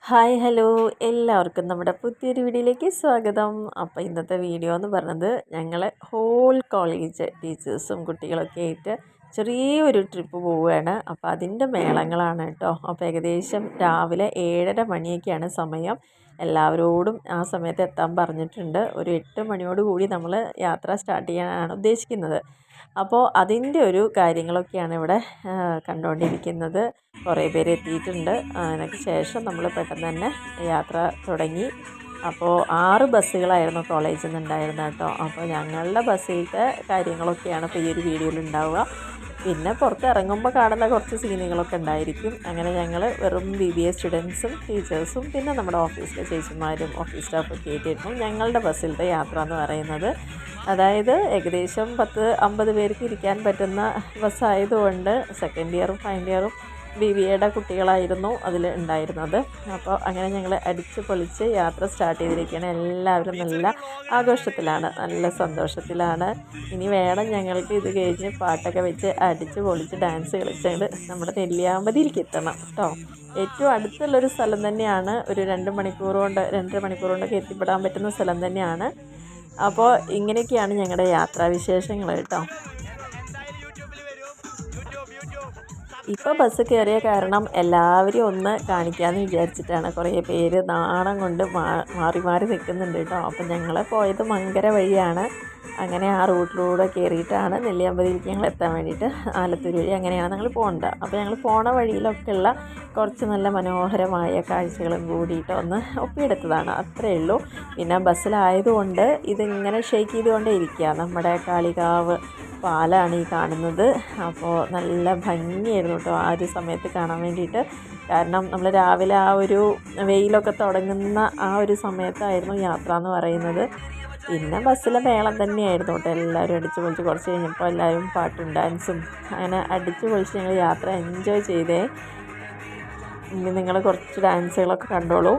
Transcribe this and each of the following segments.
Hi hello എല്ലാവർക്കും നമ്മുടെ പുതിയൊരു വീഡിയോയിലേക്ക് സ്വാഗതം. അപ്പോൾ ഇന്നത്തെ വീഡിയോ എന്ന് പറയുന്നത് ഞങ്ങൾ ഹോൾ കോളേജ് ടീച്ചേഴ്സും കുട്ടികളൊക്കെ ആയിട്ട് ചെറിയൊരു ട്രിപ്പ് പോവുകയാണ്. അപ്പോൾ അതിൻ്റെ മേളങ്ങളാണ് കേട്ടോ. അപ്പോൾ ഏകദേശം രാവിലെ 7:30 മണിയൊക്കെയാണ് സമയം. എല്ലാവരോടും ആ സമയത്ത് എത്താൻ പറഞ്ഞിട്ടുണ്ട്. ഒരു 8 മണിയോട് കൂടി നമ്മൾ യാത്ര സ്റ്റാർട്ട് ചെയ്യാനാണ് ഉദ്ദേശിക്കുന്നത്. അപ്പോൾ അതിൻ്റെ ഒരു കാര്യങ്ങളൊക്കെയാണ് ഇവിടെ കണ്ടുകൊണ്ടിരിക്കുന്നത്. കുറേ പേര് എത്തിയിട്ടുണ്ട്. അതിനൊക്കെ ശേഷം നമ്മൾ പെട്ടെന്ന് തന്നെ യാത്ര തുടങ്ങി. അപ്പോൾ 6 ബസ്സുകളായിരുന്നു കോളേജിൽ നിന്നുണ്ടായിരുന്നത് കേട്ടോ. അപ്പോൾ ഞങ്ങളുടെ ബസ്സിലത്തെ കാര്യങ്ങളൊക്കെയാണ് ഇപ്പോൾ ഈ ഒരു വീഡിയോയിൽ ഉണ്ടാവുക. പിന്നെ പുറത്ത് ഇറങ്ങുമ്പോൾ കാണുന്ന കുറച്ച് സീനുകളൊക്കെ ഉണ്ടായിരിക്കും. അങ്ങനെ ഞങ്ങൾ വെറും BBA സ്റ്റുഡൻസും ടീച്ചേഴ്സും പിന്നെ നമ്മുടെ ഓഫീസിലെ ചേച്ചിമാരും ഓഫീസ് സ്റ്റാഫൊക്കെ ആയിട്ടായിരുന്നു ഞങ്ങളുടെ ബസ്സിലത്തെ യാത്ര എന്ന് പറയുന്നത്. അതായത് ഏകദേശം 10-50 പേർക്ക് ഇരിക്കാൻ പറ്റുന്ന ബസ്സായതുകൊണ്ട് സെക്കൻഡ് ഇയറും ഫൈനൽ ഇയറും BBAയുടെ കുട്ടികളായിരുന്നു അതിൽ ഉണ്ടായിരുന്നത്. അപ്പോൾ അങ്ങനെ ഞങ്ങൾ അടിച്ച് പൊളിച്ച് യാത്ര സ്റ്റാർട്ട് ചെയ്തിരിക്കുകയാണ്. എല്ലാവരും നല്ല ആഘോഷത്തിലാണ്, നല്ല സന്തോഷത്തിലാണ്. ഇനി വേണം ഞങ്ങൾക്ക് ഇത് കഴിഞ്ഞ് പാട്ടൊക്കെ വെച്ച് അടിച്ച് പൊളിച്ച് ഡാൻസ് കളിച്ചുകൊണ്ട് നമ്മുടെ നെല്ലിയാമ്പതിയിലേക്ക് എത്തണം കേട്ടോ. ഏറ്റവും അടുത്തുള്ളൊരു സ്ഥലം തന്നെയാണ്. ഒരു 2 മണിക്കൂർ കൊണ്ട് 2.5 മണിക്കൂർ കൊണ്ടൊക്കെ എത്തിപ്പെടാൻ പറ്റുന്ന സ്ഥലം തന്നെയാണ്. അപ്പോൾ ഇങ്ങനെയൊക്കെയാണ് ഞങ്ങളുടെ യാത്രാവിശേഷങ്ങൾ കേട്ടോ. ഇപ്പോൾ ബസ് കയറിയ കാരണം എല്ലാവരെയും ഒന്ന് കാണിക്കാമെന്ന് വിചാരിച്ചിട്ടാണ്. കുറേ പേര് നാണം കൊണ്ട് മാറി മാറി നിൽക്കുന്നുണ്ട് കേട്ടോ. അപ്പം ഞങ്ങൾ പോയത് മങ്കര വഴിയാണ്. അങ്ങനെ ആ റൂട്ടിലൂടെ കയറിയിട്ടാണ് നെല്ലിയാമ്പതിയിലേക്ക് ഞങ്ങൾ എത്താൻ വേണ്ടിയിട്ട് ആലത്തൂർ വഴി അങ്ങനെയാണ് ഞങ്ങൾ പോകേണ്ടത്. അപ്പോൾ ഞങ്ങൾ പോണ വഴിയിലൊക്കെയുള്ള കുറച്ച് നല്ല മനോഹരമായ കാഴ്ചകളും കൂടിയിട്ട് ഒന്ന് ഒപ്പിയെടുത്തതാണ്, അത്രയേ ഉള്ളൂ. പിന്നെ ബസ്സിലായതുകൊണ്ട് ഇതിങ്ങനെ ഷെയ്ക്ക് ചെയ്തുകൊണ്ടേ ഇരിക്കുക. നമ്മുടെ കാളികാവ് പാലാണ് ഈ കാണുന്നത്. അപ്പോൾ നല്ല ഭംഗിയായിരുന്നു കേട്ടോ ആ ഒരു സമയത്ത് കാണാൻ വേണ്ടിയിട്ട്. കാരണം നമ്മൾ രാവിലെ ആ ഒരു വെയിലൊക്കെ തുടങ്ങുന്ന ആ ഒരു സമയത്തായിരുന്നു യാത്ര എന്ന് പറയുന്നത്. പിന്നെ ബസ്സിലെ മേളം തന്നെയായിരുന്നു കേട്ടോ. എല്ലാവരും അടിച്ച് പൊളിച്ച് കുറച്ച് കഴിഞ്ഞപ്പോൾ എല്ലാവരും പാട്ടും ഡാൻസും അങ്ങനെ അടിച്ച് പൊളിച്ച് ഞങ്ങൾ യാത്ര എൻജോയ് ചെയ്തേ. ഇനി നിങ്ങൾ കുറച്ച് ഡാൻസുകളൊക്കെ കണ്ടോളൂ.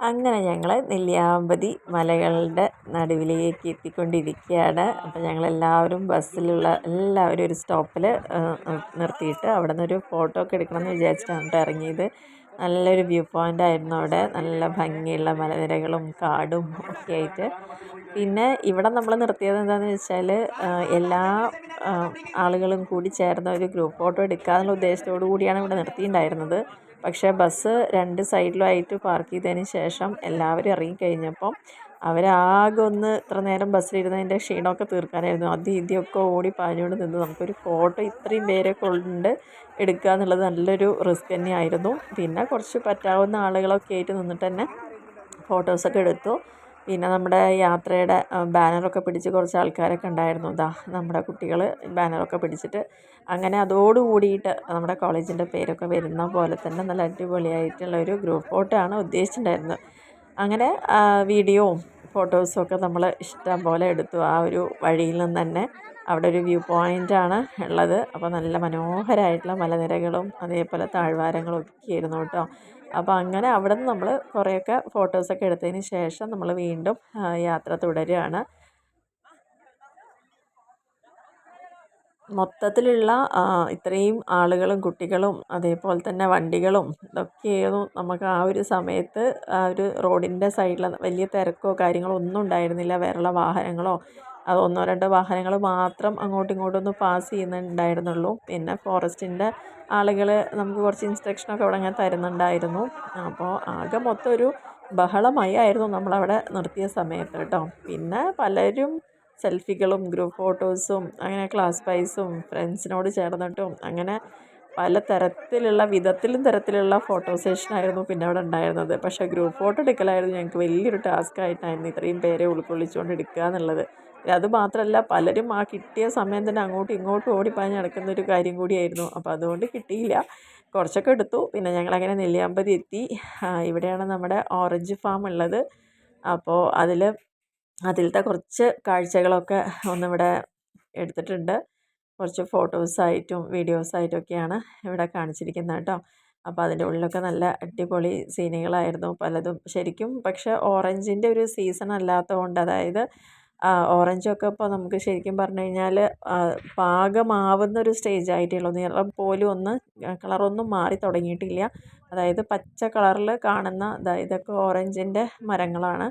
അങ്ങനെ ഞങ്ങൾ നെല്ലിയാമ്പതി മലകളുടെ നടുവിലേക്ക് എത്തിക്കൊണ്ടിരിക്കുകയാണ്. അപ്പോൾ ഞങ്ങളെല്ലാവരും ബസ്സിലുള്ള എല്ലാവരും ഒരു സ്റ്റോപ്പിൽ നിർത്തിയിട്ട് അവിടെ നിന്നൊരു ഫോട്ടോ ഒക്കെ എടുക്കണമെന്ന് വിചാരിച്ചിട്ടാണ് ഇറങ്ങിയത്. നല്ലൊരു വ്യൂ പോയിൻ്റ് ആയിരുന്നു അവിടെ. നല്ല ഭംഗിയുള്ള മലനിരകളും കാടും ഒക്കെ ആയിട്ട്. പിന്നെ ഇവിടെ നമ്മൾ നിർത്തിയത് എന്താണെന്ന് വെച്ചാൽ എല്ലാ ആളുകളും കൂടി ചേർന്ന ഒരു ഗ്രൂപ്പ് ഫോട്ടോ എടുക്കാമെന്നുള്ള ഉദ്ദേശത്തോടു കൂടിയാണ് ഇവിടെ നിർത്തിയിട്ടുണ്ടായിരുന്നത്. പക്ഷേ ബസ് 2 സൈഡിലുമായിട്ട് പാർക്ക് ചെയ്തതിന് ശേഷം എല്ലാവരും ഇറങ്ങിക്കഴിഞ്ഞപ്പം അവരാകെ ഒന്ന് ഇത്ര നേരം ബസ്സിലിരുന്നതിൻ്റെ ക്ഷീണമൊക്കെ തീർക്കാനായിരുന്നു അത് ഇതിയൊക്കെ ഓടി പാഞ്ഞുകൊണ്ട് നിന്ന് നമുക്കൊരു ഫോട്ടോ ഇത്രയും പേരൊക്കെ കൊണ്ട് എടുക്കുക എന്നുള്ളത് നല്ലൊരു റിസ്ക് തന്നെയായിരുന്നു. പിന്നെ കുറച്ച് പറ്റാവുന്ന ആളുകളൊക്കെ ആയിട്ട് നിന്നിട്ട് തന്നെ ഫോട്ടോസൊക്കെ എടുത്തു. പിന്നെ നമ്മുടെ യാത്രയുടെ ബാനറൊക്കെ പിടിച്ച് കുറച്ച് ആൾക്കാരൊക്കെ ഉണ്ടായിരുന്നു. നമ്മുടെ കുട്ടികൾ ബാനറൊക്കെ പിടിച്ചിട്ട് അങ്ങനെ അതോടുകൂടിയിട്ട് നമ്മുടെ കോളേജിൻ്റെ പേരൊക്കെ വരുന്ന പോലെ തന്നെ നല്ല അടിപൊളിയായിട്ടുള്ള ഒരു ഗ്രൂപ്പ് ഫോട്ടോ ആണ് ഉദ്ദേശിച്ചിട്ടുണ്ടായിരുന്നത്. അങ്ങനെ വീഡിയോവും ഫോട്ടോസും ഒക്കെ നമ്മൾ ഇഷ്ടം പോലെ എടുത്തു. ആ ഒരു വഴിയിൽ നിന്ന് തന്നെ അവിടെ ഒരു വ്യൂ പോയിൻ്റാണ് ഉള്ളത്. അപ്പോൾ നല്ല മനോഹരമായിട്ടുള്ള മലനിരകളും അതേപോലെ താഴ്വാരങ്ങളും ഒക്കെ ആയിരുന്നു കേട്ടോ. അപ്പോൾ അങ്ങനെ അവിടെ നിന്ന് നമ്മൾ കുറേയൊക്കെ ഫോട്ടോസൊക്കെ എടുത്തതിന് ശേഷം നമ്മൾ വീണ്ടും യാത്ര തുടരുകയാണ്. മൊത്തത്തിലുള്ള ഇത്രയും ആളുകളും കുട്ടികളും അതേപോലെ തന്നെ വണ്ടികളും ഇതൊക്കെയായിരുന്നു നമുക്ക് ആ ഒരു സമയത്ത്. ആ ഒരു റോഡിൻ്റെ സൈഡിൽ വലിയ തിരക്കോ കാര്യങ്ങളോ ഒന്നും ഉണ്ടായിരുന്നില്ല. വേറെയുള്ള വാഹനങ്ങളോ ഒന്നോ രണ്ടോ വാഹനങ്ങൾ മാത്രം അങ്ങോട്ടും ഇങ്ങോട്ടും ഒന്ന് പാസ് ചെയ്യുന്നുണ്ടായിരുന്നുള്ളൂ. പിന്നെ ഫോറസ്റ്റിൻ്റെ ആളുകൾ നമുക്ക് കുറച്ച് ഇൻസ്ട്രക്ഷനൊക്കെ അവിടെ അങ്ങനെ തരുന്നുണ്ടായിരുന്നു. അപ്പോൾ ആകെ മൊത്തം ഒരു ബഹളമയായിരുന്നു നമ്മളവിടെ നിർത്തിയ സമയത്ത് കേട്ടോ. പിന്നെ പലരും സെൽഫികളും ഗ്രൂപ്പ് ഫോട്ടോസും അങ്ങനെ ക്ലാസ് വൈസും ഫ്രണ്ട്സിനോട് ചേർന്നിട്ടും അങ്ങനെ പല വിധത്തിലും തരത്തിലുള്ള ഫോട്ടോ സെഷനായിരുന്നു പിന്നെ അവിടെ ഉണ്ടായിരുന്നത്. പക്ഷേ ഗ്രൂപ്പ് ഫോട്ടോ എടുക്കലായിരുന്നു ഞങ്ങൾക്ക് വലിയൊരു ടാസ്ക് ആയിട്ടായിരുന്നു, ഇത്രയും പേരെ ഉൾക്കൊള്ളിച്ചുകൊണ്ട് എടുക്കുക എന്നുള്ളത്. അതുമാത്രമല്ല പലരും ആ കിട്ടിയ സമയം തന്നെ അങ്ങോട്ടും ഇങ്ങോട്ടും ഓടിപ്പാഞ്ഞ് നടക്കുന്ന ഒരു കാര്യം കൂടിയായിരുന്നു. അപ്പോൾ അതുകൊണ്ട് കിട്ടിയില്ല, കുറച്ചൊക്കെ എടുത്തു. പിന്നെ ഞങ്ങളങ്ങനെ നെല്ലിയാമ്പതി എത്തി. ഇവിടെയാണ് നമ്മുടെ ഓറഞ്ച് ഫാം ഉള്ളത്. അപ്പോൾ അതിലത്തെ കുറച്ച് കാഴ്ചകളൊക്കെ ഒന്നിവിടെ എടുത്തിട്ടുണ്ട്. കുറച്ച് ഫോട്ടോസായിട്ടും വീഡിയോസായിട്ടൊക്കെയാണ് ഇവിടെ കാണിച്ചിരിക്കുന്നത് കേട്ടോ. അപ്പോൾ അതിൻ്റെ ഉള്ളിലൊക്കെ നല്ല അടിപൊളി സീനുകളായിരുന്നു പലതും ശരിക്കും. പക്ഷേ ഓറഞ്ചിൻ്റെ ഒരു സീസൺ അല്ലാത്തതുകൊണ്ട്, അതായത് ഓറഞ്ചൊക്കെ ഇപ്പോൾ നമുക്ക് ശരിക്കും പറഞ്ഞു കഴിഞ്ഞാൽ പാകമാവുന്നൊരു സ്റ്റേജ് ആയിട്ടുള്ളൂ. നിറം പോലും കളറൊന്നും മാറി തുടങ്ങിയിട്ടില്ല. അതായത് പച്ച കളറിൽ കാണുന്ന ഇതൊക്കെ ഓറഞ്ചിൻ്റെ മരങ്ങളാണ്.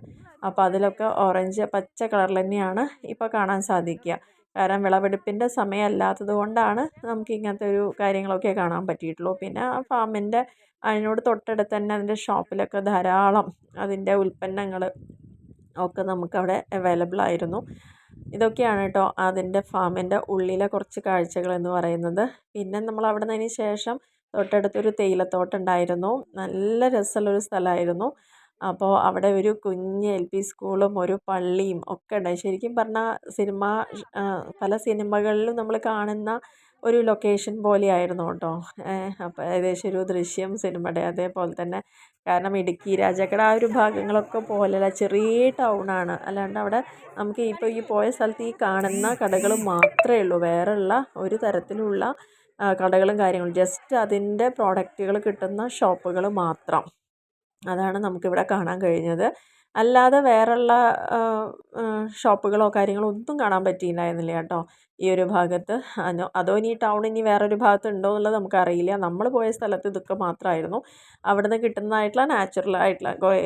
അപ്പോൾ അതിലൊക്കെ ഓറഞ്ച് പച്ച കളറിൽ തന്നെയാണ് ഇപ്പോൾ കാണാൻ സാധിക്കുക. കാരണം വിളവെടുപ്പിൻ്റെ സമയം അല്ലാത്തത് കൊണ്ടാണ് നമുക്ക് ഇങ്ങനത്തെ ഒരു കാര്യങ്ങളൊക്കെ കാണാൻ പറ്റിയിട്ടുള്ളൂ. പിന്നെ ആ ഫാമിൻ്റെ അതിനോട് തൊട്ടടുത്ത് തന്നെ അതിൻ്റെ ഷോപ്പിലൊക്കെ ധാരാളം അതിൻ്റെ ഉൽപ്പന്നങ്ങൾ ഒക്കെ നമുക്കവിടെ അവൈലബിൾ ആയിരുന്നു. ഇതൊക്കെയാണ് കേട്ടോ അതിൻ്റെ ഫാമിൻ്റെ ഉള്ളിലെ കുറച്ച് കാഴ്ചകൾ എന്ന് പറയുന്നത്. പിന്നെ നമ്മൾ അവിടെ നിന്നതിന് ശേഷം തൊട്ടടുത്തൊരു തേയിലത്തോട്ടം ഉണ്ടായിരുന്നു. നല്ല രസമുള്ളൊരു സ്ഥലമായിരുന്നു. അപ്പോൾ അവിടെ ഒരു കുഞ്ഞ് LP സ്കൂളും ഒരു പള്ളിയും ഒക്കെ ഉണ്ടായി. ശരിക്കും പറഞ്ഞാൽ പല സിനിമകളിലും നമ്മൾ കാണുന്ന ഒരു ലൊക്കേഷൻ പോലെയായിരുന്നു കേട്ടോ. അപ്പോൾ ഏകദേശം ഒരു ദൃശ്യം സിനിമയുടെ അതേപോലെ തന്നെ. കാരണം ഇടുക്കി രാജാക്കട ആ ഒരു ഭാഗങ്ങളൊക്കെ പോലെയല്ല, ചെറിയ ടൗണാണ്. അല്ലാണ്ട് അവിടെ നമുക്ക് ഇപ്പോൾ ഈ പോയ സ്ഥലത്ത് ഈ കാണുന്ന കടകൾ മാത്രമേ ഉള്ളൂ. വേറെയുള്ള ഒരു തരത്തിലുള്ള കടകളും കാര്യങ്ങളും, ജസ്റ്റ് അതിൻ്റെ പ്രോഡക്റ്റുകൾ കിട്ടുന്ന ഷോപ്പുകൾ മാത്രം. അതാണ് നമുക്കിവിടെ കാണാൻ കഴിഞ്ഞത്. അല്ലാതെ വേറെയുള്ള ഷോപ്പുകളോ കാര്യങ്ങളോ ഒന്നും കാണാൻ പറ്റിയിട്ടുണ്ടായിരുന്നില്ല കേട്ടോ ഈ ഒരു ഭാഗത്ത്. അതോ ഇനി ടൗൺ ഇനി വേറൊരു ഭാഗത്ത് ഉണ്ടോ എന്നുള്ളത് നമുക്കറിയില്ല. നമ്മൾ പോയ സ്ഥലത്ത് ഇതൊക്കെ മാത്രമായിരുന്നു. അവിടുന്ന് കിട്ടുന്നതായിട്ടുള്ള നാച്ചുറൽ ആയിട്ടുള്ള കുറേ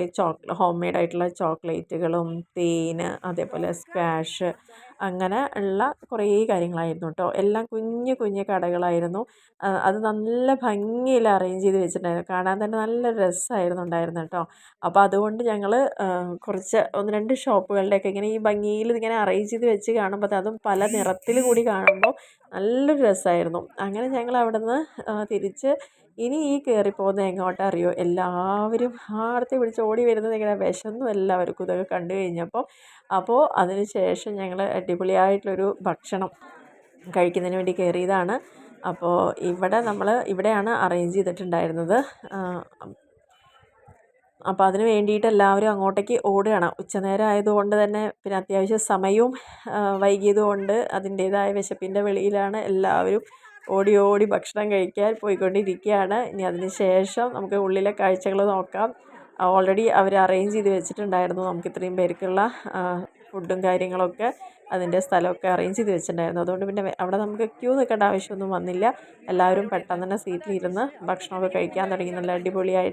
ഹോം മെയ്ഡ് ആയിട്ടുള്ള ചോക്ലേറ്റുകളും തേന് അതേപോലെ സ്ക്വാഷ് അങ്ങനെ ഉള്ള കുറേ കാര്യങ്ങളായിരുന്നു കേട്ടോ. എല്ലാം കുഞ്ഞു കുഞ്ഞു കടകളായിരുന്നു. അത് നല്ല ഭംഗിയിൽ അറേഞ്ച് ചെയ്ത് വെച്ചിട്ടുണ്ടായിരുന്നു. കാണാൻ തന്നെ നല്ല രസമായിരുന്നു ഉണ്ടായിരുന്നത് കേട്ടോ. അപ്പോൾ അതുകൊണ്ട് ഞങ്ങൾ കുറച്ച് 1-2 ഷോപ്പുകളുടെയൊക്കെ ഇങ്ങനെ ഈ ഭംഗിയിൽ ഇങ്ങനെ അറേഞ്ച് ചെയ്ത് വെച്ച് കാണുമ്പോൾ അതും പല നിറത്തിൽ കൂടി കാണുമ്പോൾ നല്ലൊരു രസമായിരുന്നു. അങ്ങനെ ഞങ്ങൾ അവിടെ നിന്ന് തിരിച്ച് ഇനി ഈ കയറിപ്പോകുന്നത് എങ്ങോട്ടാ അറിയോ? എല്ലാവരും ആർത്തി പിടിച്ച് ഓടി വരുന്നത് ഇങ്ങനെ വിശന്നു എല്ലാവർക്കും ഇതൊക്കെ കണ്ടു കഴിഞ്ഞപ്പോൾ. അപ്പോൾ അതിന് ശേഷം ഞങ്ങൾ അടിപൊളിയായിട്ടുള്ളൊരു ഭക്ഷണം കഴിക്കുന്നതിന് വേണ്ടി കയറിയതാണ്. അപ്പോൾ ഇവിടെയാണ് അറേഞ്ച് ചെയ്തിട്ടുണ്ടായിരുന്നത്. അപ്പോൾ അതിന് വേണ്ടിയിട്ട് എല്ലാവരും അങ്ങോട്ടേക്ക് ഓടുകയാണ്. ഉച്ചനേരം ആയതുകൊണ്ട് തന്നെ പിന്നെ അത്യാവശ്യം സമയവും വൈകിയത് കൊണ്ട് അതിൻ്റേതായ വിശപ്പിൻ്റെ വെളിയിലാണ് എല്ലാവരും ഓടി ഓടി ഭക്ഷണം കഴിക്കാൻ പോയിക്കൊണ്ടിരിക്കുകയാണ്. ഇനി അതിന് ശേഷം നമുക്ക് ഉള്ളിലെ കാഴ്ചകൾ നോക്കാം. ഓൾറെഡി അവർ അറേഞ്ച് ചെയ്ത് വെച്ചിട്ടുണ്ടായിരുന്നു നമുക്ക് ഇത്രയും പേർക്കുള്ള ഫുഡും കാര്യങ്ങളൊക്കെ. അതിൻ്റെ സ്ഥലമൊക്കെ അറേഞ്ച് ചെയ്ത് വെച്ചിട്ടുണ്ടായിരുന്നു. അതുകൊണ്ട് പിന്നെ അവിടെ നമുക്ക് ക്യൂ നിൽക്കേണ്ട ആവശ്യമൊന്നും വന്നില്ല. എല്ലാവരും പെട്ടെന്ന് തന്നെ സീറ്റിലിരുന്ന് ഭക്ഷണമൊക്കെ കഴിക്കാൻ തുടങ്ങി. നല്ല അടിപൊളിയായിട്ട്